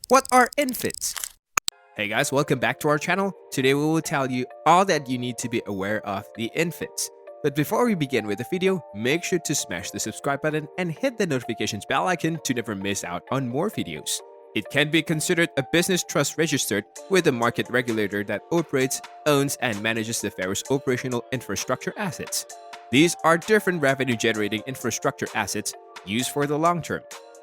What are infits? Hey guys, welcome back to our channel. Today we will tell you all that you need to be aware of the infits. But before we begin with the video, make sure to smash the subscribe button and hit the notifications bell icon to never miss out on more videos. It can be considered a business trust registered with a market regulator that operates, owns, and manages the various operational infrastructure assets. These are different revenue-generating infrastructure assets used for the long term.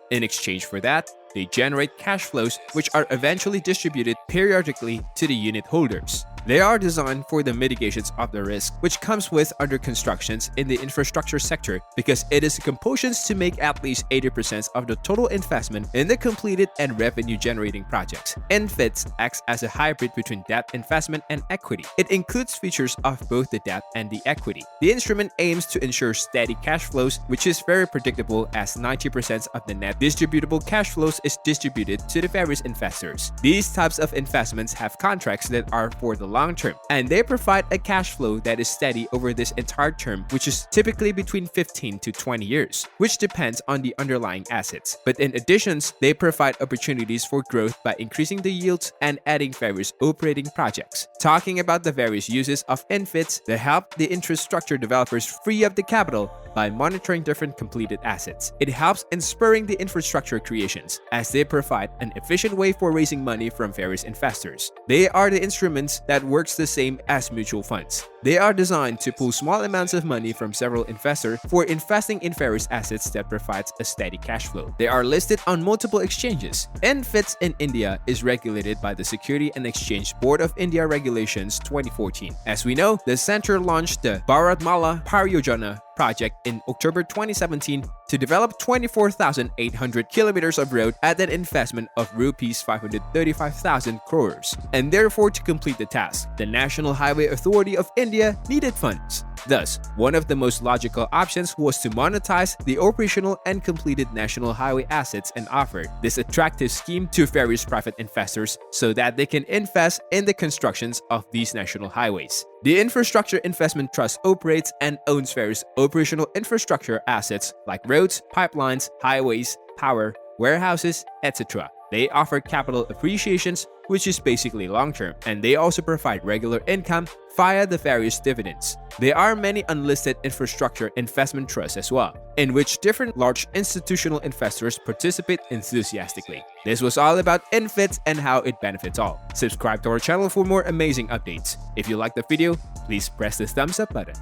In exchange for that, they generate cash flows which are eventually distributed periodically to the unit holders. They are designed for the mitigations of the risk which comes with under constructions in the infrastructure sector because it is the compositions to make at least 80% of the total investment in the completed and revenue-generating projects. Infits acts as a hybrid between debt investment and equity. It includes features of both the debt and the equity. The instrument aims to ensure steady cash flows, which is very predictable as 90% of the net distributable cash flows is distributed to the various investors. These types of investments have contracts that are for the long term, and they provide a cash flow that is steady over this entire term, which is typically between 15 to 20 years, which depends on the underlying assets. But in addition, they provide opportunities for growth by increasing the yields and adding various operating projects. Talking about the various uses of infits, they help the infrastructure developers free up the capital by monitoring different completed assets. It helps in spurring the infrastructure creations, as they provide an efficient way for raising money from various investors. They are the instruments that works the same as mutual funds. They are designed to pool small amounts of money from several investors for investing in various assets that provides a steady cash flow. They are listed on multiple exchanges. infits in India is regulated by the Security and Exchange Board of India Regulations 2014. As we know, the center launched the Bharatmala Pariyojana project in October 2017 to develop 24,800 kilometers of road at an investment of rupees 535,000 crores. And therefore, to complete the task, the National Highway Authority of India needed funds. Thus, one of the most logical options was to monetize the operational and completed national highway assets and offer this attractive scheme to various private investors so that they can invest in the constructions of these national highways. The Infrastructure Investment Trust operates and owns various operational infrastructure assets like roads, pipelines, highways, power, warehouses, etc. They offer capital appreciations, which is basically long-term, and they also provide regular income via the various dividends. There are many unlisted infrastructure investment trusts as well, in which different large institutional investors participate enthusiastically. This was all about infits and how it benefits all. Subscribe to our channel for more amazing updates. If you liked the video, please press the thumbs up button.